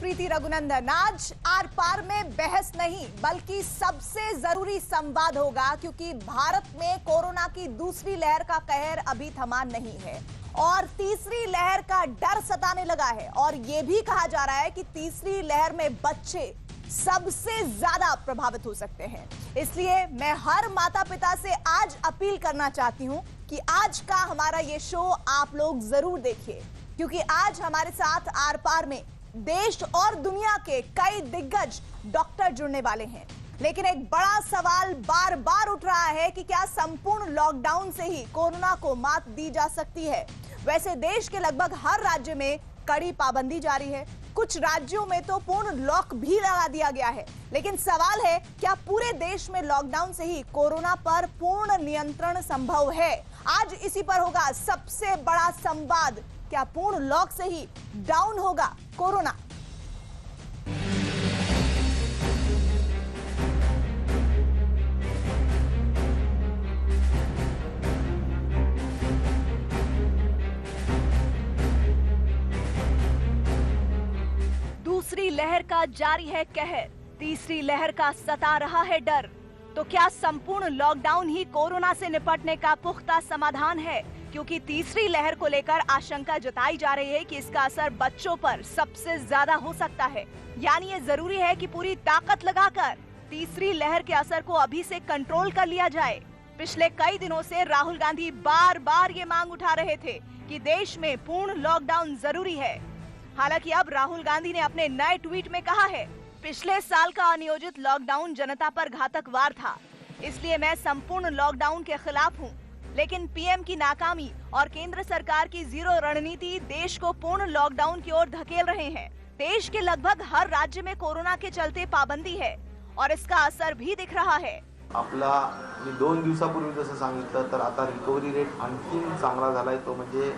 प्रीति रघुनंदन। आज आर पार में बहस नहीं बल्कि सबसे जरूरी संवाद होगा, क्योंकि भारत में कोरोना की दूसरी लहर का कहर अभी थमा नहीं है और तीसरी लहर का डर सताने लगा है। और यह भी कहा जा रहा है कि तीसरी लहर में बच्चे सबसे ज्यादा प्रभावित हो सकते हैं। इसलिए मैं हर माता पिता से आज अपील करना चाहती हूं कि आज का हमारा ये शो आप लोग जरूर देखिए, क्योंकि आज हमारे साथ आर पार में देश और दुनिया के कई दिग्गज डॉक्टर जुड़ने वाले हैं। लेकिन एक बड़ा सवाल बार बार उठ रहा है कि क्या संपूर्ण लॉकडाउन से ही कोरोना को मात दी जा सकती है। वैसे देश के लगभग हर राज्य में कड़ी पाबंदी जारी है, कुछ राज्यों में तो पूर्ण लॉक भी लगा दिया गया है। लेकिन सवाल है, क्या पूरे देश में लॉकडाउन से ही कोरोना पर पूर्ण नियंत्रण संभव है? आज इसी पर होगा सबसे बड़ा संवाद। क्या पूर्ण लॉक से ही डाउन होगा कोरोना? दूसरी लहर का जारी है कहर, तीसरी लहर का सता रहा है डर। तो क्या संपूर्ण लॉकडाउन ही कोरोना से निपटने का पुख्ता समाधान है? क्योंकि तीसरी लहर को लेकर आशंका जताई जा रही है कि इसका असर बच्चों पर सबसे ज्यादा हो सकता है। यानी ये जरूरी है कि पूरी ताकत लगाकर तीसरी लहर के असर को अभी से कंट्रोल कर लिया जाए। पिछले कई दिनों से राहुल गांधी बार बार ये मांग उठा रहे थे कि देश में पूर्ण लॉकडाउन जरूरी है। हालांकि अब राहुल गांधी ने अपने नए ट्वीट में कहा है, पिछले साल का अनियोजित लॉकडाउन जनता पर घातक वार था, इसलिए मैं संपूर्ण लॉकडाउन के खिलाफ हूँ। लेकिन पीएम की नाकामी और केंद्र सरकार की जीरो रणनीति देश को पूर्ण लॉकडाउन की ओर धकेल रहे हैं। देश के लगभग हर राज्य में कोरोना के चलते पाबंदी है और इसका असर भी दिख रहा है। आपला मी 2 दिवसापूर्वी जसं सांगितलं तर आता रिकव्हरी रेट आणखीन चांगला झालाय, तो म्हणजे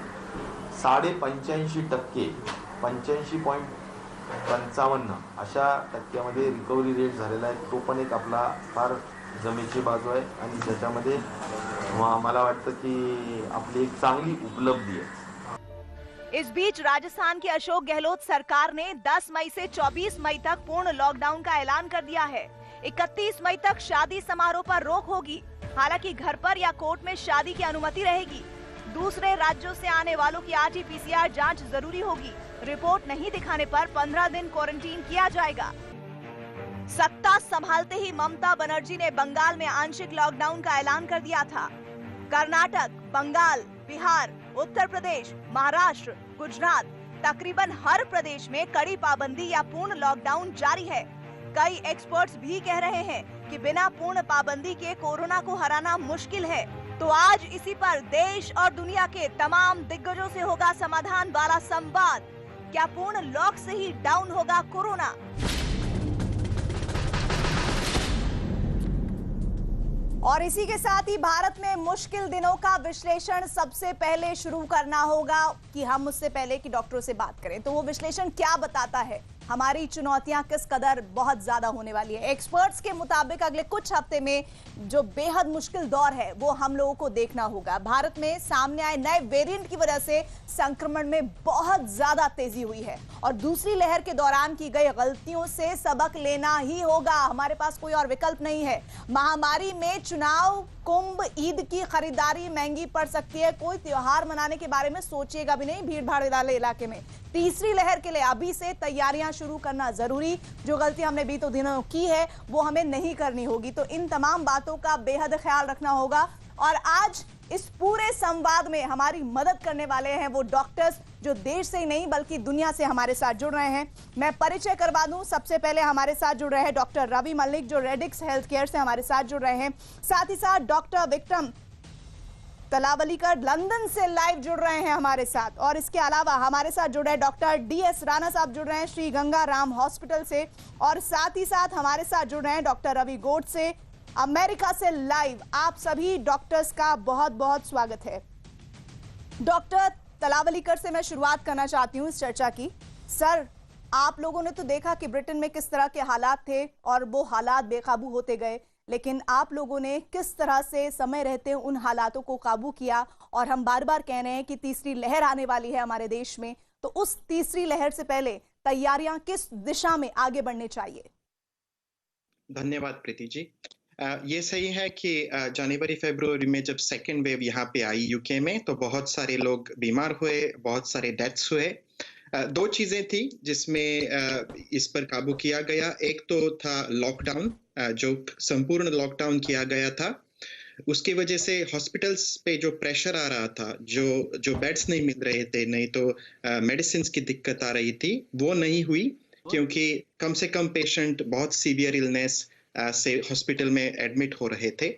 85.5% 85.55 अशा टक्क्यामध्ये रिकव्हरी रेट झालेला आहे। तो पण एक आपला फार जमेची बाजू आहे आणि त्याच्यामध्ये मला वाटतं की आपली एक चांगली उपलब्धि है। इस बीच राजस्थान की अशोक गहलोत सरकार ने 10 मई से 24 मई तक पूर्ण लॉकडाउन का ऐलान कर दिया है। 31 मई तक शादी समारोह पर रोक होगी। हालांकि घर पर या कोर्ट में शादी की अनुमति रहेगी। दूसरे राज्यों से आने वालों की RT-PCR जांच जरूरी होगी। रिपोर्ट नहीं दिखाने पर 15 दिन क्वारंटीन किया जाएगा। सत्ता संभालते ही ममता बनर्जी ने बंगाल में आंशिक लॉकडाउन का ऐलान कर दिया था। कर्नाटक, बंगाल, बिहार, उत्तर प्रदेश, महाराष्ट्र, गुजरात, तकरीबन हर प्रदेश में कड़ी पाबंदी या पूर्ण लॉकडाउन जारी है। कई एक्सपर्ट्स भी कह रहे हैं कि बिना पूर्ण पाबंदी के कोरोना को हराना मुश्किल है। तो आज इसी पर देश और दुनिया के तमाम दिग्गजों से होगा समाधान वाला संवाद। क्या पूर्ण लॉक से ही डाउन होगा कोरोना? और इसी के साथ ही भारत में मुश्किल दिनों का विश्लेषण सबसे पहले शुरू करना होगा कि हम उससे पहले कि डॉक्टरों से बात करें, तो वो विश्लेषण क्या बताता है, हमारी चुनौतियां किस कदर बहुत ज्यादा होने वाली है। एक्सपर्ट्स के मुताबिक अगले कुछ हफ्ते में जो बेहद मुश्किल दौर है वो हम लोगों को देखना होगा। भारत में सामने आए नए वेरिएंट की वजह से संक्रमण में बहुत ज्यादा तेजी हुई है और दूसरी लहर के दौरान की गई गलतियों से सबक लेना ही होगा। हमारे पास कोई और विकल्प नहीं है। महामारी में चुनाव, कुंभ, ईद की खरीदारी महंगी पड़ सकती है। कोई त्योहार मनाने के बारे में सोचिएगा भी नहीं भीड़ भाड़ वाले इलाके में। तीसरी लहर के लिए अभी से तैयारियां शुरू करना जरूरी। जो गलती हमने बीते दिनों की है वो हमें नहीं करनी होगी। तो इन तमाम बातों का बेहद ख्याल रखना होगा। और आज इस पूरे संवाद में हमारी मदद करने वाले हैं वो डॉक्टर्स जो देश से ही नहीं बल्कि दुनिया से हमारे साथ जुड़ रहे हैं। मैं परिचय करवा दूं, सबसे पहले हमारे साथ जुड़ रहे हैं डॉक्टर रवि मल्लिक जो रेडिक्स हेल्थ केयर से हमारे साथ जुड़ रहे हैं। साथ ही साथ डॉक्टर विक्रम तलावलीकर लंदन से लाइव जुड़ रहे हैं हमारे साथ। और इसके अलावा हमारे साथ जुड़ रहे हैं डॉक्टर DS राणा साहब जुड़ रहे हैं श्री गंगा राम हॉस्पिटल से। और साथ ही साथ हमारे साथ जुड़ रहे हैं डॉक्टर रवि गोड से अमेरिका से लाइव। आप सभी डॉक्टर्स का बहुत बहुत स्वागत है। डॉक्टर तलावलीकर से मैं शुरुआत करना चाहती हूँ इस चर्चा की। सर, आप लोगों ने तो देखा कि ब्रिटेन में किस तरह के हालात थे और वो हालात बेकाबू होते गए, लेकिन आप लोगों ने किस तरह से समय रहते उन हालातों को काबू किया। और हम बार बार कह रहे हैं कि तीसरी लहर आने वाली है हमारे देश में, तो उस तीसरी लहर से पहले तैयारियां किस दिशा में आगे बढ़ने चाहिए? धन्यवाद प्रीति जी। ये सही है कि जनवरी फरवरी में जब सेकेंड वेव यहाँ पे आई यूके में, तो बहुत सारे लोग बीमार हुए, बहुत सारे डेथ्स हुए। दो चीजें थी जिसमें इस पर काबू किया गया। एक तो था लॉकडाउन, जो संपूर्ण लॉकडाउन किया गया था। उसकी वजह से हॉस्पिटल्स पे जो प्रेशर आ रहा था, जो बेड्स नहीं मिल रहे थे, नहीं तो मेडिसिन की दिक्कत आ रही थी, वो नहीं हुई, क्योंकि कम से कम पेशेंट बहुत सीवियर इलनेस से हॉस्पिटल में एडमिट हो रहे थे।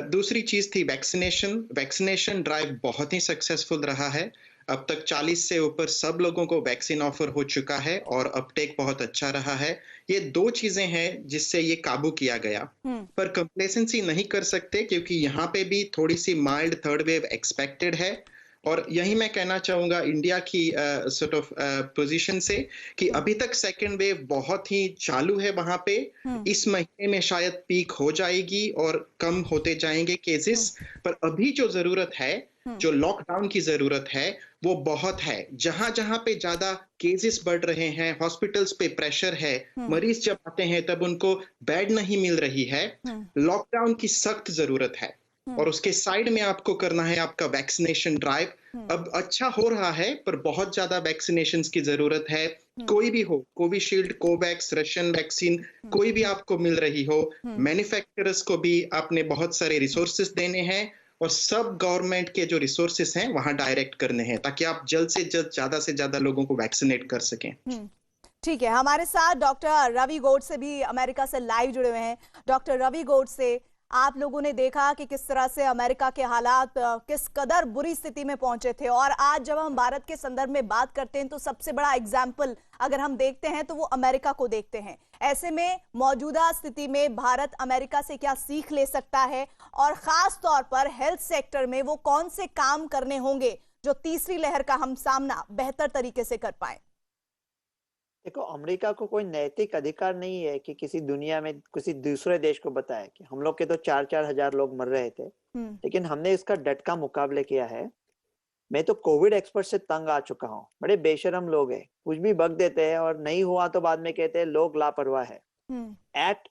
दूसरी चीज थी वैक्सीनेशन ड्राइव बहुत ही सक्सेसफुल रहा है। अब तक 40 से ऊपर सब लोगों को वैक्सीन ऑफर हो चुका है और अपटेक बहुत अच्छा रहा है। ये दो चीजें हैं जिससे ये काबू किया गया। पर कंप्लेसेंसी नहीं कर सकते, क्योंकि यहाँ पे भी थोड़ी सी माइल्ड थर्ड वेव एक्सपेक्टेड है। और यही मैं कहना चाहूंगा इंडिया की सॉर्ट ऑफ पोजीशन से, कि अभी तक सेकेंड वेव बहुत ही चालू है वहां पे। इस महीने में शायद पीक हो जाएगी और कम होते जाएंगे केसेस। पर अभी जो जरूरत है, जो लॉकडाउन की जरूरत है, वो बहुत है। जहां जहां पे ज्यादा केसेस बढ़ रहे हैं, हॉस्पिटल्स पे प्रेशर है, मरीज जब आते हैं तब उनको बेड नहीं मिल रही है, लॉकडाउन की सख्त जरूरत है। और उसके साइड में आपको करना है आपका वैक्सीनेशन ड्राइव। अब अच्छा हो रहा है, पर बहुत ज्यादा वैक्सीनेशन की जरूरत है। कोई भी हो, कोविशील्ड, कोवैक्स, रशियन वैक्सीन, कोई भी आपको मिल रही हो, मैन्युफैक्चरर्स को भी आपने बहुत सारे रिसोर्सेस देने हैं, और सब गवर्नमेंट के जो रिसोर्सेस हैं वहां डायरेक्ट करने हैं, ताकि आप जल्द से जल्द ज्यादा से ज्यादा लोगों को वैक्सीनेट कर सकें। ठीक है, हमारे साथ डॉक्टर रवि गोडसे भी अमेरिका से लाइव जुड़े हुए हैं। डॉक्टर रवि गोडसे, आप लोगों ने देखा कि किस तरह से अमेरिका के हालात किस कदर बुरी स्थिति में पहुंचे थे, और आज जब हम भारत के संदर्भ में बात करते हैं तो सबसे बड़ा एग्जाम्पल अगर हम देखते हैं तो वो अमेरिका को देखते हैं। ऐसे में मौजूदा स्थिति में भारत अमेरिका से क्या सीख ले सकता है, और खास तौर पर हेल्थ सेक्टर में वो कौन से काम करने होंगे जो तीसरी लहर का हम सामना बेहतर तरीके से कर पाए? देखो, अमेरिका को कोई नैतिक अधिकार नहीं है कि किसी दुनिया में किसी दूसरे देश को बताए कि हम लोग के तो 4-4 हजार लोग मर रहे थे, लेकिन हमने इसका डट का मुकाबले किया है। मैं तो कोविड एक्सपर्ट से तंग आ चुका हूँ। बड़े बेशरम लोग हैं, कुछ भी बक देते हैं और नहीं हुआ तो बाद में कहते हैं लोग लापरवाह है।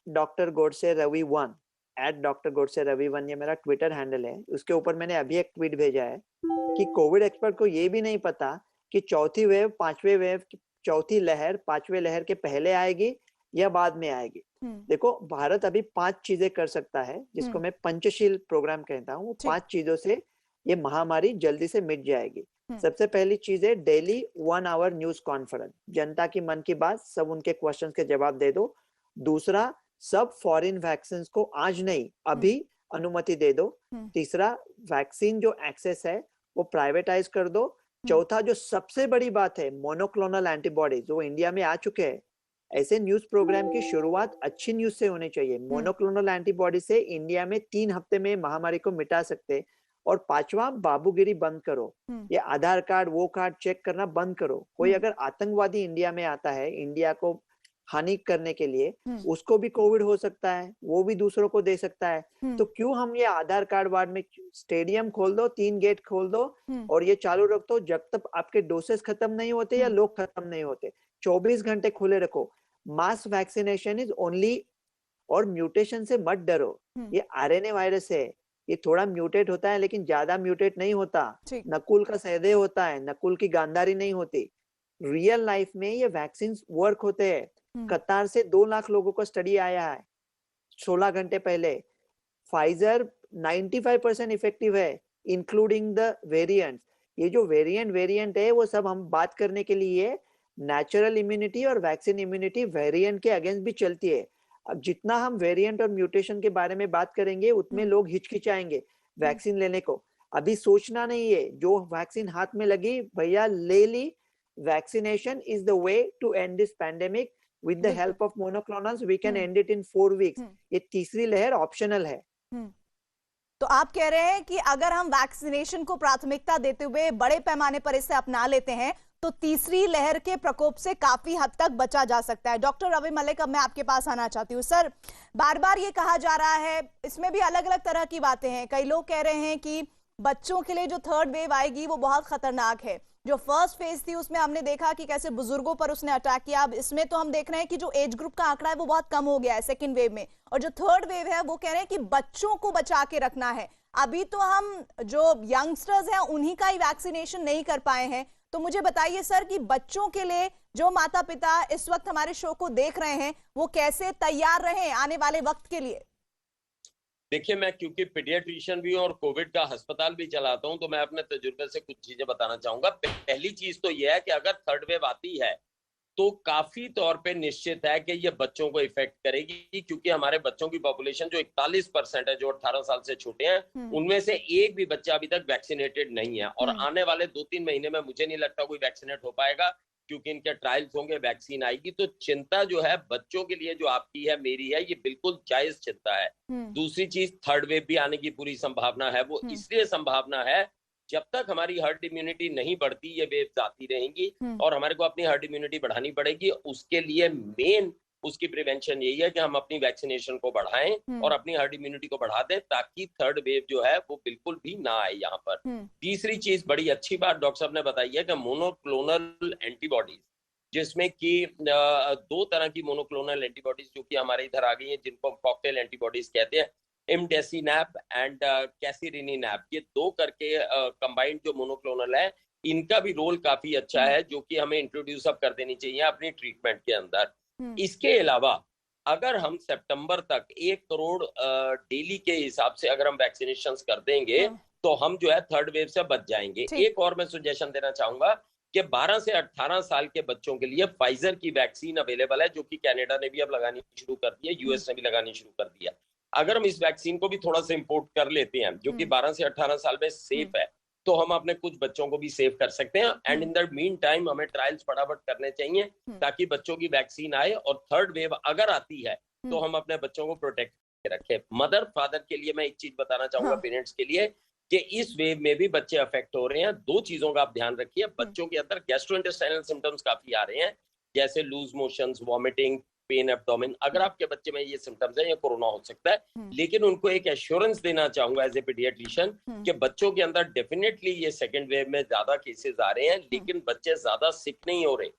@Dr. Godse Ravi 1 @Dr. Godse Ravi 1 ये मेरा ट्विटर हैंडल है। उसके ऊपर मैंने अभी एक ट्वीट भेजा है कि कोविड एक्सपर्ट को ये भी नहीं पता कि चौथी वेव, पांचवे वेव, चौथी लहर पांचवे लहर के पहले आएगी या बाद में आएगी। देखो, भारत अभी 5 चीजें कर सकता है, जिसको मैं पंचशील प्रोग्राम कहता हूँ। 5 चीजों से ये महामारी जल्दी से मिट जाएगी। सबसे पहली चीज है डेली 1 आवर न्यूज कॉन्फ्रेंस, जनता की मन की बात, सब उनके क्वेश्चंस के जवाब दे दो। दूसरा, सब फॉरेन वैक्सीन को आज नहीं अभी अनुमति दे दो। तीसरा, वैक्सीन जो एक्सेस है वो प्राइवेटाइज कर दो। चौथा, जो सबसे बड़ी बात है, मोनोक्लोनल एंटीबॉडीज जो इंडिया में आ चुके हैं। ऐसे न्यूज प्रोग्राम की शुरुआत अच्छी न्यूज से होनी चाहिए। मोनोक्लोनल एंटीबॉडी से इंडिया में 3 हफ्ते में महामारी को मिटा सकते। और पांचवा, बाबूगिरी बंद करो। ये आधार कार्ड, वो कार्ड चेक करना बंद करो। कोई अगर आतंकवादी इंडिया में आता है इंडिया को हानि करने के लिए, उसको भी कोविड हो सकता है, वो भी दूसरों को दे सकता है। तो क्यों हम ये आधार कार्ड वार्ड में स्टेडियम खोल दो, 3 गेट खोल दो और ये चालू रख दो जब तक आपके डोसेस खत्म नहीं होते या लोग खत्म नहीं होते। 24 घंटे खुले रखो। मास वैक्सीनेशन इज ओनली, और म्यूटेशन से मत डरो। ये आरएनए वायरस है, ये थोड़ा म्यूटेट होता है लेकिन ज्यादा म्यूटेट नहीं होता। नकुल का सहदेह होता है, नकुल की गांधारी नहीं होती। रियल लाइफ में ये वैक्सीन वर्क होते हैं। कतार से 2 लाख लोगों का स्टडी आया है 16 घंटे पहले। फाइजर 95% इफेक्टिव है, इंक्लूडिंग द वेरिएंट। ये जो वेरिएंट है वो सब हम बात करने के लिए नेचुरल इम्यूनिटी और वैक्सीन इम्यूनिटी वेरिएंट के अगेंस्ट भी चलती है। अब जितना हम वेरिएंट और म्यूटेशन के बारे में बात करेंगे उतने लोग हिचकिचाएंगे वैक्सीन लेने को। अभी सोचना नहीं है, जो वैक्सीन हाथ में लगी भैया ले ली। Vaccination is the way to end this pandemic. With the help of monoclonals, we can end it in 4 weeks. ये तीसरी लहर ऑप्शनल है। तो आप कह रहे हैं कि अगर हम वैक्सीनेशन को प्राथमिकता देते हुए बड़े पैमाने पर इसे अपना लेते हैं तो तीसरी लहर के प्रकोप से काफी हद तक बचा जा सकता है। डॉक्टर रवि मलिक, अब मैं आपके पास आना चाहती हूँ। सर, बार बार ये कहा जा रहा है, इसमें भी अलग अलग तरह की बातें हैं। कई लोग कह रहे हैं कि बच्चों के लिए जो थर्ड वेव आएगी वो बहुत खतरनाक है। जो फर्स्ट फेज थी उसमें हमने देखा कि कैसे बुजुर्गों पर उसने अटैक किया। अब इसमें तो हम देख रहे हैं कि जो एज ग्रुप का आंकड़ा है वो बहुत कम हो गया है सेकंड वेव में, और जो थर्ड वेव है वो कह रहे हैं कि बच्चों को बचा के रखना है। अभी तो हम जो यंगस्टर्स हैं उन्हीं का ही वैक्सीनेशन नहीं कर पाए हैं। तो मुझे बताइए सर कि बच्चों के लिए जो माता पिता इस वक्त हमारे शो को देख रहे हैं वो कैसे तैयार रहे आने वाले वक्त के लिए। देखिए, मैं क्योंकि पीडियाट्रिशियन भी हूँ और कोविड का अस्पताल भी चलाता हूँ, तो मैं अपने तजुर्बे से कुछ चीजें बताना चाहूंगा। पहली चीज तो यह है कि अगर थर्ड वेव आती है तो काफी तौर पे निश्चित है कि ये बच्चों को इफेक्ट करेगी, क्योंकि हमारे बच्चों की पॉपुलेशन जो 41% है, जो 18 साल से छोटे हैं, उनमें से एक भी बच्चा अभी तक वैक्सीनेटेड नहीं है। और आने वाले 2-3 महीने में मुझे नहीं लगता कोई वैक्सीनेट हो पाएगा, क्योंकि इनके ट्रायल्स होंगे, वैक्सीन आएगी। तो चिंता जो है बच्चों के लिए, जो आपकी है मेरी है, ये बिल्कुल जायज चिंता है। दूसरी चीज, थर्ड वेव भी आने की पूरी संभावना है। वो इसलिए संभावना है जब तक हमारी हर्ड इम्यूनिटी नहीं बढ़ती, ये वेव्स आती रहेंगी और हमारे को अपनी हर्ड इम्यूनिटी बढ़ानी पड़ेगी। उसके लिए मेन उसकी प्रिवेंशन यही है कि हम अपनी वैक्सीनेशन को बढ़ाएं और अपनी हर्ड इम्यूनिटी को बढ़ा दें, ताकि थर्ड वेव जो है वो बिल्कुल भी ना आए यहाँ पर। तीसरी चीज, बड़ी अच्छी बात डॉक्टर साहब ने बताई है कि मोनोक्लोनल एंटीबॉडीज, जिसमें कि 2 तरह की मोनोक्लोनल एंटीबॉडीज जो कि हमारे इधर आ गई है, जिनको हम कॉकटेल एंटीबॉडीज कहते हैं, इमडेसिनैब एंड कैसिरिनिनैब, ये 2 करके कंबाइंड जो मोनोक्लोनल है, इनका भी रोल काफी अच्छा है, जो कि हमें इंट्रोड्यूस अब कर देनी चाहिए अपनी ट्रीटमेंट के अंदर। इसके अलावा अगर हम सितंबर तक 1 करोड़ डेली के हिसाब से अगर हम वैक्सीनेशन कर देंगे तो हम जो है थर्ड वेव से बच जाएंगे। एक और मैं सुजेशन देना चाहूंगा कि 12 से 18 साल के बच्चों के लिए फाइजर की वैक्सीन अवेलेबल है, जो कि कनाडा ने भी अब लगानी शुरू कर दी है, यूएस ने भी लगानी शुरू कर दिया। अगर हम इस वैक्सीन को भी थोड़ा सा इंपोर्ट कर लेते हैं, जो कि 12 से 18 साल में सेफ है, तो हम अपने कुछ बच्चों को भी सेव कर सकते हैं। And in the mean time हमें ट्रायल्स फटाफट करने चाहिए, ताकि बच्चों की वैक्सीन आए और थर्ड वेव अगर आती है तो हम अपने बच्चों को प्रोटेक्ट रखें। मदर फादर के लिए मैं एक चीज बताना चाहूंगा, पेरेंट्स के लिए, कि इस वेव में भी बच्चे अफेक्ट हो रहे हैं। 2 चीजों का आप ध्यान रखिए। बच्चों के अंदर गैस्ट्रोइंटेस्टाइनल सिम्टम्स काफी आ रहे हैं, जैसे loose motions, vomiting, pain abdomen. अगर आपके बच्चे में ये सिम्टम्स है, ये कोरोना हो सकता है। लेकिन उनको एक एश्योरेंस देना चाहूंगा एज ए पीडियाट्रिशियन कि बच्चों के अंदर डेफिनेटली ये सेकंड वेव में ज्यादा केसेस आ रहे हैं, लेकिन बच्चे ज्यादा सिक नहीं हो रहे।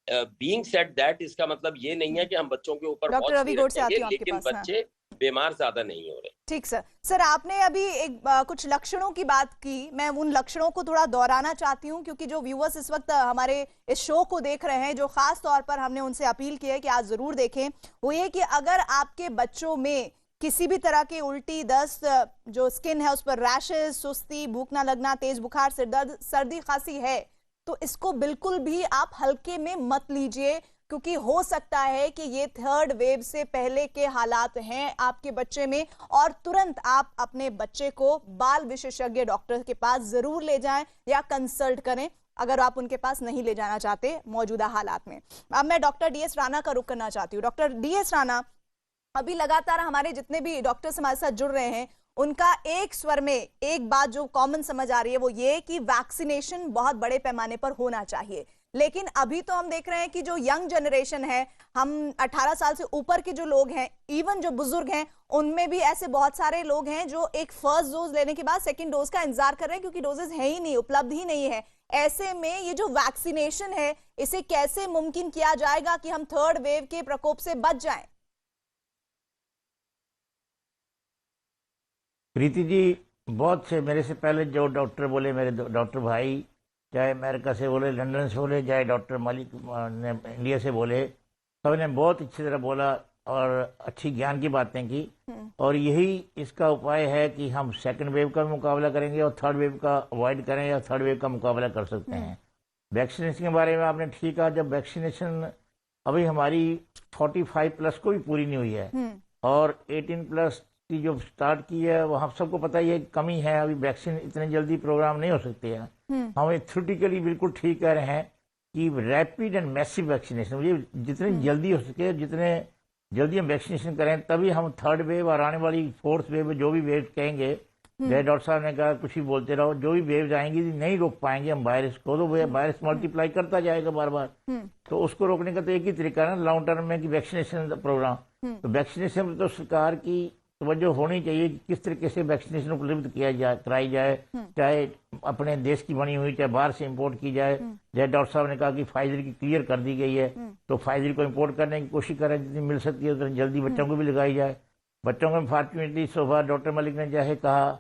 बीइंग सेड दैट, इसका मतलब ये नहीं है कि हम बच्चों के ऊपर बहुत रखेंगे, लेकिन बच्चे बीमार ज्यादा नहीं हो रहे। ठीक सर, आपने अभी कुछ लक्षणों की बात की। मैं उन लक्षणों को थोड़ा दोहराना चाहती हूँ, क्योंकि जो व्यूअर्स इस वक्त हमारे इस शो को देख रहे हैं, जो खास तौर पर हमने उनसे अपील की है कि आज जरूर देखें, वो ये कि अगर आपके बच्चों में किसी भी तरह की उल्टी, दस्त, जो स्किन है उस पर रैशेस, सुस्ती, भूख ना लगना, तेज बुखार, सिर दर्द, सर्दी खांसी है, तो इसको बिल्कुल भी आप हल्के में मत लीजिए, क्योंकि हो सकता है कि ये थर्ड वेव से पहले के हालात हैं आपके बच्चे में। और तुरंत आप अपने बच्चे को बाल विशेषज्ञ डॉक्टर के पास जरूर ले जाएं या कंसल्ट करें, अगर आप उनके पास नहीं ले जाना चाहते मौजूदा हालात में। अब मैं डॉक्टर डीएस राणा का रुख करना चाहती हूँ। डॉक्टर डीएस राणा, अभी लगातार हमारे जितने भी डॉक्टर्स हमारे साथ जुड़ रहे हैं, उनका एक स्वर में एक बात जो कॉमन समझ आ रही है वो ये कि वैक्सीनेशन बहुत बड़े पैमाने पर होना चाहिए। लेकिन अभी तो हम देख रहे हैं कि जो यंग जनरेशन है, हम 18 साल से ऊपर के जो लोग हैं, इवन जो बुजुर्ग हैं, उनमें भी ऐसे बहुत सारे लोग हैं जो एक फर्स्ट डोज लेने के बाद सेकंड डोज का इंतजार कर रहे हैं, क्योंकि डोजेस है ही नहीं, उपलब्ध ही नहीं है। ऐसे में ये जो वैक्सीनेशन है, इसे कैसे मुमकिन किया जाएगा कि हम थर्ड वेव के प्रकोप से बच जाएं? प्रीति जी, बहुत से मेरे से पहले जो डॉक्टर बोले, मेरे डॉक्टर भाई, चाहे अमेरिका से बोले, लंदन से बोले, चाहे डॉक्टर मलिक ने इंडिया से बोले, सबने बहुत अच्छी तरह बोला और अच्छी ज्ञान की बातें की। और यही इसका उपाय है कि हम सेकंड वेव का मुकाबला करेंगे और थर्ड वेव का अवॉइड करें, या थर्ड वेव का मुकाबला कर सकते हैं। वैक्सीनेशन के बारे में आपने ठीक कहा। जब वैक्सीनेशन अभी हमारी 45 प्लस को भी पूरी नहीं हुई है और 18 प्लस की जो स्टार्ट की है, वो हम सबको पता ही है कमी है। अभी वैक्सीन इतने जल्दी प्रोग्राम नहीं हो सकते हैं। हम थ्योरेटिकली बिल्कुल ठीक कह रहे हैं कि रैपिड एंड मैसिव वैक्सीनेशन, मुझे जितने जल्दी हो सके, जितने जल्दी हम वैक्सीनेशन करें, तभी हम थर्ड वेव और आने वाली फोर्थ वेव, जो भी वेव कहेंगे, जैसे डॉक्टर साहब ने कहा, कुछ भी बोलते रहो, जो भी वेव आएंगी नहीं रोक पाएंगे हम वायरस को, तो वायरस मल्टीप्लाई करता जाएगा बार बार। तो उसको रोकने का तो एक ही तरीका है ना, लॉन्ग टर्म में, कि वैक्सीनेशन प्रोग्राम। तो वैक्सीनेशन तो सरकार की तवज्जो होनी चाहिए कि किस तरीके से वैक्सीनेशन उपलब्ध किया जाए, कराई जाए, चाहे अपने देश की बनी हुई, चाहे बाहर से इंपोर्ट की जाए। जैसे डॉक्टर साहब ने कहा कि फाइजर की क्लियर कर दी गई है, तो फाइजर को इंपोर्ट करने की कोशिश करें, जितनी मिल सकती है उतनी जल्दी बच्चों को भी लगाई जाए। बच्चों में फॉर्चुनेटली सोफा डॉक्टर मलिक ने चाहे कहा,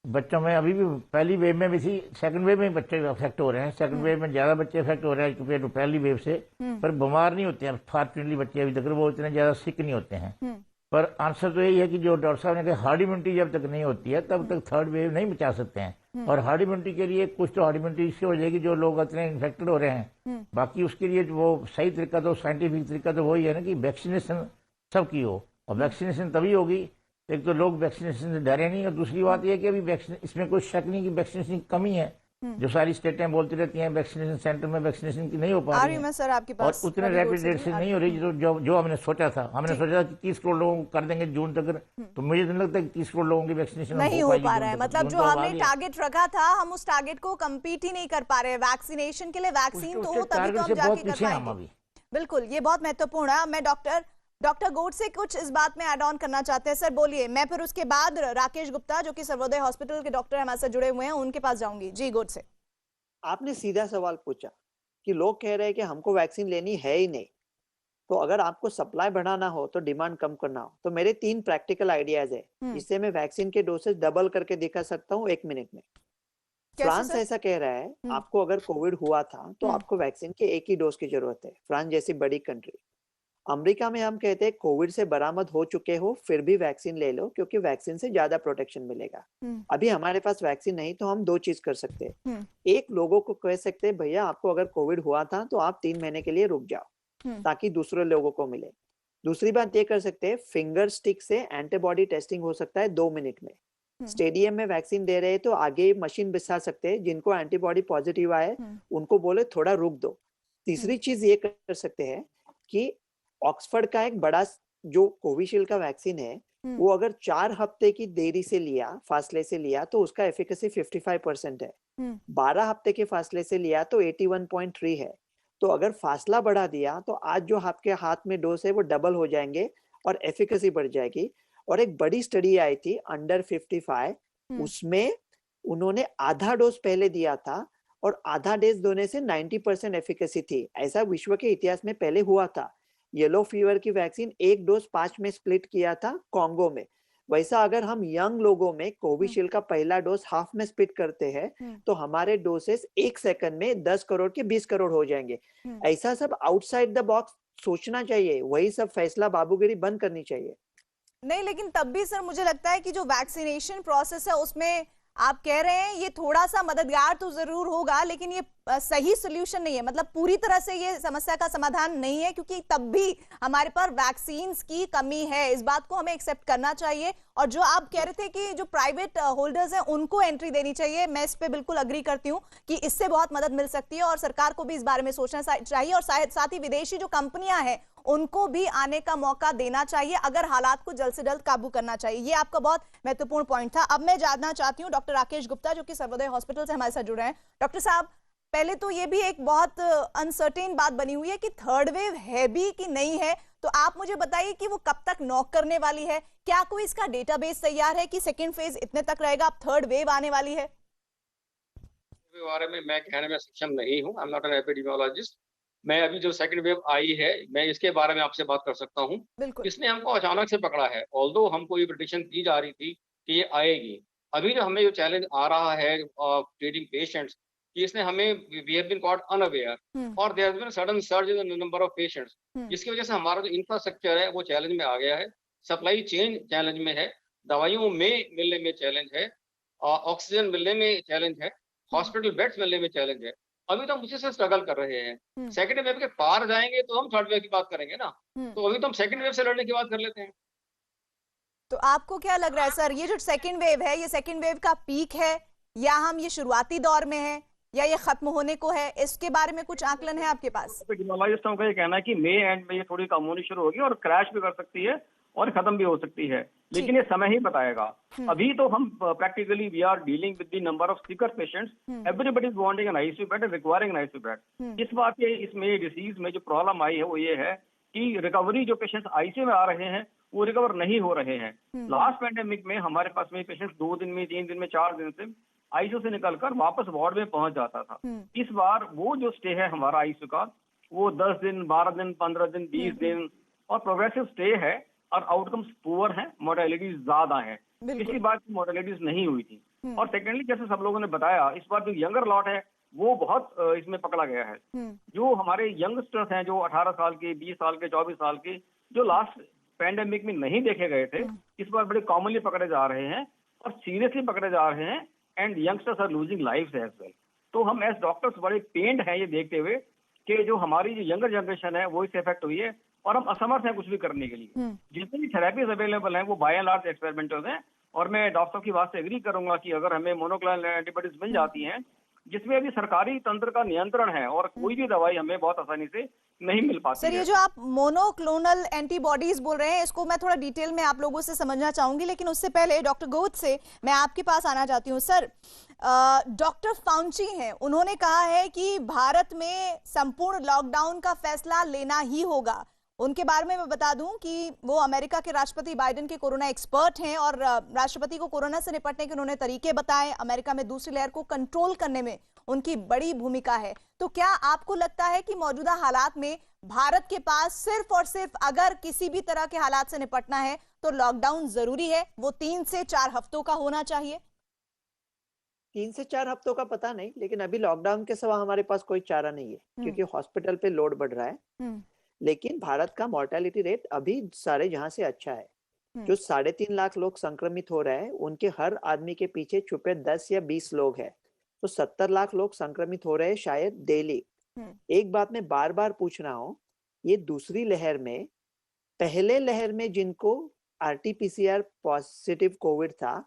बच्चों में अभी भी पहली वेव में भी थी, सेकंड वेव में बच्चे अफेक्ट हो रहे हैं, सेकंड वेव में ज्यादा बच्चे अफेक्ट हो रहे हैं कंपेयर टू पहली वेव से, पर बीमार नहीं होते हैं फॉर्चुनेटली बच्चे अभी तक, वो इतने ज्यादा सिक नहीं होते हैं। पर आंसर तो यही है कि जो डॉक्टर साहब ने कहा हार्ड इम्यूनिटी जब तक नहीं होती है तब तक थर्ड वेव नहीं बचा सकते हैं। और हार्ड इम्यूनिटी के लिए कुछ तो हार्ड इम्यूनिटी इससे हो जाएगी जो लोग इतने इन्फेक्टेड हो रहे हैं, बाकी उसके लिए वो सही तरीका तो साइंटिफिक तरीका तो वही है ना कि वैक्सीनेशन सबकी हो। और वैक्सीनेशन तभी होगी, एक तो लोग वैक्सीनेशन से डरे नहीं, और दूसरी बात यह कि अभी वैक्सीन, इसमें कोई शक नहीं कि वैक्सीनेशन की कमी है। जो सारी स्टेटें बोलती रहती हैं वैक्सीनेशन सेंटर में वैक्सीनेशन की नहीं हो पा रही है, सर आपके पास, और उतने रैपिड रेट से नहीं हो रही जो हमने सोचा था। हमने सोचा था कि 30 करोड़ लोगों को कर देंगे जून तक, तो मुझे नहीं लगता कि 30 करोड़ लोगों की वैक्सीनेशन नहीं हो पा रहा है। मतलब जो हमने टारगेट रखा था, हम उस टारगेट को कम्पीट ही नहीं कर पा रहे। वैक्सीनेशन के लिए वैक्सीन तो हो तभी तो हम जाके कर पाएंगे। बिल्कुल, ये बहुत महत्वपूर्ण है। मैं डॉक्टर गोड से कुछ इस बात में ऐड ऑन करना चाहते हैं। सर बोलिए, मैं फिर उसके बाद राकेश गुप्ता जो कि सर्वोदय हॉस्पिटल के डॉक्टर हमारे साथ जुड़े हुए हैं उनके पास जाऊंगी। जी गोड से। आपने सीधा सवाल पूछा कि लोग कह रहे हैं कि हमको वैक्सीन लेनी है ही नहीं, तो अगर आपको सप्लाई बढ़ाना हो तो डिमांड कम करना हो, तो मेरे 3 प्रैक्टिकल आइडियाज है जिससे मैं वैक्सीन के डोसेज डबल करके दिखा सकता हूँ 1 मिनट में। फ्रांस ऐसा कह रहा है, आपको अगर कोविड हुआ था तो आपको वैक्सीन के 1 ही डोज की जरूरत है, फ्रांस जैसी बड़ी कंट्री। अमेरिका में हम कहते हैं कोविड से बरामद हो चुके हो फिर भी वैक्सीन ले लो, क्योंकि वैक्सीन से ज्यादा प्रोटेक्शन मिलेगा। अभी हमारे पास वैक्सीन नहीं, तो हम 2 चीज कर सकते हैं। एक, लोगों को कह सकते हैं भैया आपको अगर कोविड हुआ था तो आप 3 महीने के लिए रुक जाओ ताकि दूसरे लोगों को मिले। दूसरी बात ये कर सकते हैं, फिंगर स्टिक से एंटीबॉडी टेस्टिंग हो सकता है 2 मिनट में। स्टेडियम में वैक्सीन दे रहे हैं तो आगे मशीन बिछा सकते हैं, जिनको एंटीबॉडी पॉजिटिव आए उनको बोले थोड़ा रुक दो। तीसरी चीज ये कर सकते हैं कि ऑक्सफोर्ड का एक बड़ा जो कोविशील्ड का वैक्सीन है, वो अगर 4 हफ्ते की देरी से लिया, फासले से लिया, तो उसका एफिकेसी 55% है। 12 हफ्ते के फासले से लिया तो 81.3 है। तो अगर फासला बढ़ा दिया तो आज जो आपके हाथ में डोज है वो डबल हो जाएंगे और एफिकेसी बढ़ जाएगी। और एक बड़ी स्टडी आई थी अंडर 55, उसमें उन्होंने आधा डोज पहले दिया था और आधा डोज देने से 90% एफिकेसी थी। ऐसा विश्व के इतिहास में पहले हुआ था। येलो फीवर की वैक्सीन 1 डोज 5 में स्प्लिट किया था कॉन्गो में। वैसा अगर हम यंग लोगों में कोविशील्ड का पहला डोज हाफ में स्प्लिट करते हैं तो हमारे डोसेस 1 सेकंड में 10 करोड़ के 20 करोड़ हो जाएंगे। ऐसा सब आउटसाइड द बॉक्स सोचना चाहिए, वही सब फैसला बाबूगिरी बंद करनी चाहिए। नहीं, लेकिन तब भी सर मुझे लगता है कि जो वैक्सीनेशन प्रोसेस है उसमें आप कह रहे हैं ये थोड़ा सा मददगार तो जरूर होगा, लेकिन ये सही सोल्यूशन नहीं है। मतलब पूरी तरह से ये समस्या का समाधान नहीं है, क्योंकि तब भी हमारे पास वैक्सीन की कमी है। इस बात को हमें एक्सेप्ट करना चाहिए। और जो आप कह रहे थे कि जो प्राइवेट होल्डर्स हैं उनको एंट्री देनी चाहिए, मैं इस पे बिल्कुल अग्री करती हूँ कि इससे बहुत मदद मिल सकती है और सरकार को भी इस बारे में सोचना चाहिए। और साथ ही विदेशी जो कंपनियां हैं उनको भी आने का मौका देना चाहिए, अगर हालात को जल्द से जल्द काबू करना चाहिए। ये आपका बहुत महत्वपूर्ण पॉइंट था। अब मैं जानना चाहती हूँ डॉक्टर राकेश गुप्ता जो कि सर्वोदय हॉस्पिटल से हमारे साथ जुड़ रहे हैं। डॉक्टर साहब, पहले तो ये भी एक बहुत अनसर्टेन बात बनी हुई है कि थर्ड वेव है भी कि नहीं है, तो आप मुझे बताइए कि वो कब तक नॉक करने वाली है? क्या कोई इसका डेटाबेस तैयार है कि सेकेंड फेज इतने तक रहेगा, अब थर्ड वेव आने वाली है? के बारे में मैं कहने में सक्षम नहीं हूँ। I am not an epidemiologist. मैं अभी जो सेकंड वेव आई है मैं इसके बारे में आपसे बात कर सकता हूँ। इसने हमको अचानक से पकड़ा है। ऑल्दो हमको ये प्रेडिक्शन की जा रही थी कि ये आएगी, अभी जो हमें जो चैलेंज आ रहा है ट्रीटिंग पेशेंट्स कि इसने हमें we have been caught unaware और there has been sudden surge in the number of patients, जिसकी वजह से हमारा जो इंफ्रास्ट्रक्चर है वो चैलेंज में आ गया है, सप्लाई चेन चैलेंज में है, दवाइयों में मिलने में चैलेंज है, ऑक्सीजन मिलने में चैलेंज है, हॉस्पिटल बेड्स मिलने में चैलेंज है। अभी तो हम उसी से स्ट्रगल कर रहे हैं। सेकंड वेव के पार जाएंगे तो हम थर्ड वेव की बात करेंगे ना, तो अभी तो हम सेकंड वेव से लड़ने की बात कर लेते हैं। तो आपको क्या लग रहा है सर, ये जो सेकंड वेव है, ये सेकंड वेव का पीक है या हम ये शुरुआती दौर में है या ये खत्म होने को है? इसके बारे में कुछ आकलन है आपके पास? एपिडेमियोलॉजिस्टों का ये कहना है कि मई एंड में ये थोड़ी कम होनी शुरू होगी और क्रैश भी कर सकती है और खत्म भी हो सकती है, लेकिन ये समय ही बताएगा। अभी तो हम practically we are dealing with the number of sicker patients, everybody is wanting an ICU bed and requiring an ICU bed. इस बात के इसमें डिसीज में जो प्रॉब्लम आई है वो ये है कि रिकवरी जो पेशेंट्स आईसीयू में आ रहे हैं वो रिकवर नहीं हो रहे हैं। लास्ट पैंडेमिक में हमारे पास में पेशेंट 2 दिन में, 3 दिन में, 4 दिन से आईसीयू से निकलकर वापस वार्ड में पहुंच जाता था। इस बार वो जो स्टे है हमारा आईसीयू का, वो 10 दिन, 12 दिन, 15 दिन, 20 दिन और प्रोग्रेसिव स्टे है और आउटकम्स पुअर हैं, मोर्टेलिटीज ज्यादा है। पिछली बार मोर्टेलिटीज नहीं हुई थी। और सेकेंडली, जैसे सब लोगों ने बताया, इस बार जो यंगर लॉट है वो बहुत इसमें पकड़ा गया है। जो हमारे यंगस्टर्स हैं, जो 18 साल के, 20 साल के, 24 साल के, जो लास्ट पैंडेमिक में नहीं देखे गए थे, इस बार बड़े कॉमनली पकड़े जा रहे हैं और सीरियसली पकड़े जा रहे हैं। And youngsters are losing life as well. तो हम एज डॉक्टर्स बड़े पेंड हैं ये देखते हुए कि जो हमारी जो यंगर जनरेशन है वो इससे इफेक्ट हुई है और हम असमर्थ हैं कुछ भी करने के लिए। जितनी भी थेरेपीज अवेलेबल हैं वो बाय एंड लार्ज एक्सपेरिमेंटल हैं। और मैं डॉक्टर साहब की बात से एग्री करूंगा कि अगर हमें मोनोक्लोनल एंटीबॉडीज मिल जाती हैं, जिसमें अभी सरकारी तंत्र का नियंत्रण है और कोई भी दवाई हमें बहुत आसानी से नहीं मिल पाती सर, ये जो आप मोनोक्लोनल एंटीबॉडीज बोल रहे हैं, इसको मैं थोड़ा डिटेल में आप लोगों से समझना चाहूंगी, लेकिन उससे पहले डॉक्टर गोद से मैं आपके पास आना चाहती हूँ। सर, डॉक्टर फाउची हैं, उन्होंने कहा है कि भारत में संपूर्ण लॉकडाउन का फैसला लेना ही होगा। उनके बारे में मैं बता दूं कि वो अमेरिका के राष्ट्रपति बाइडेन के कोरोना एक्सपर्ट हैं और राष्ट्रपति को कोरोना से निपटने के उन्होंने तरीके बताए। अमेरिका में दूसरी लहर को कंट्रोल करने में उनकी बड़ी भूमिका है। तो क्या आपको लगता है कि मौजूदा हालात में भारत के पास सिर्फ और सिर्फ अगर किसी भी तरह के हालात से निपटना है तो लॉकडाउन जरूरी है, वो 3 से 4 हफ्तों का होना चाहिए? 3 से 4 हफ्तों का पता नहीं, लेकिन अभी लॉकडाउन के सिवा हमारे पास कोई चारा नहीं है, क्योंकि हॉस्पिटल पे लोड बढ़ रहा है। लेकिन भारत का मोर्टेलिटी रेट अभी सारे जहां से अच्छा है। जो 3.5 लाख लोग संक्रमित हो रहे हैं, उनके हर आदमी के पीछे छुपे 10 या 20 लोग हैं, तो 70 लाख लोग संक्रमित हो रहे हैं शायद डेली। एक बात मैं बार बार पूछ रहा हूँ, ये दूसरी लहर में, पहले लहर में जिनको RT-PCR पॉजिटिव कोविड था,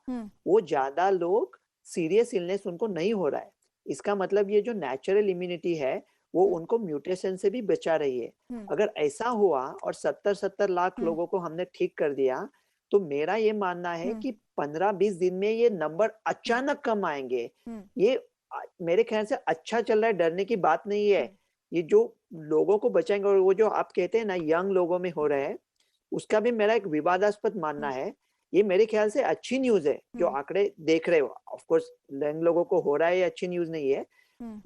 वो ज्यादा लोग सीरियस इलनेस उनको नहीं हो रहा है। इसका मतलब ये जो नेचुरल इम्यूनिटी है वो उनको म्यूटेशन से भी बचा रही है। अगर ऐसा हुआ और 70 लाख लोगों को हमने ठीक कर दिया, तो मेरा ये मानना है कि 15-20 दिन में ये नंबर अचानक कम आएंगे। ये मेरे ख्याल से अच्छा चल रहा है, डरने की बात नहीं है। ये जो लोगों को बचाएंगे, और वो जो आप कहते हैं ना यंग लोगों में हो रहा है, उसका भी मेरा एक विवादास्पद मानना है। ये मेरे ख्याल से अच्छी न्यूज है जो आंकड़े देख रहे हो। ऑफ कोर्स यंग लोगों को हो रहा है, ये अच्छी न्यूज नहीं है,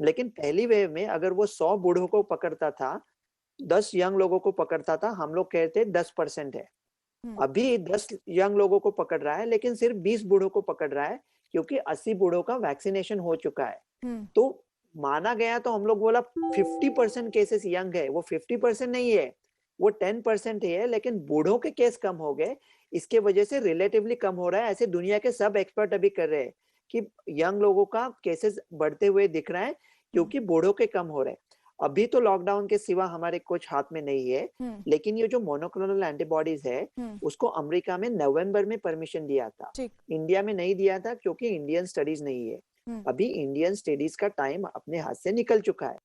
लेकिन पहली वेव में अगर वो 100 बूढ़ों को पकड़ता था, 10 यंग लोगों को पकड़ता था, हम लोग कहते 10% है। अभी 10 यंग लोगों को पकड़ रहा है, लेकिन सिर्फ 20 बूढ़ों को पकड़ रहा है, क्योंकि 80 बूढ़ों का वैक्सीनेशन हो चुका है। तो माना गया तो हम लोग बोला 50% केसेस यंग है, वो 50% नहीं है, वो 10% ही है, लेकिन बूढ़ों के केस कम हो गए, इसके वजह से रिलेटिवली कम हो रहा है। ऐसे दुनिया के सब एक्सपर्ट अभी कर रहे हैं कि यंग लोगों का केसेस बढ़ते हुए दिख रहा है, क्योंकि बूढ़ों के कम हो रहे हैं। अभी तो लॉकडाउन के सिवा हमारे कुछ हाथ में नहीं है, लेकिन ये जो मोनोक्लोनल एंटीबॉडीज है, उसको अमेरिका में नवंबर में परमिशन दिया था, इंडिया में नहीं दिया था, क्योंकि इंडियन स्टडीज नहीं है। अभी इंडियन स्टडीज का टाइम अपने हाथ से निकल चुका है।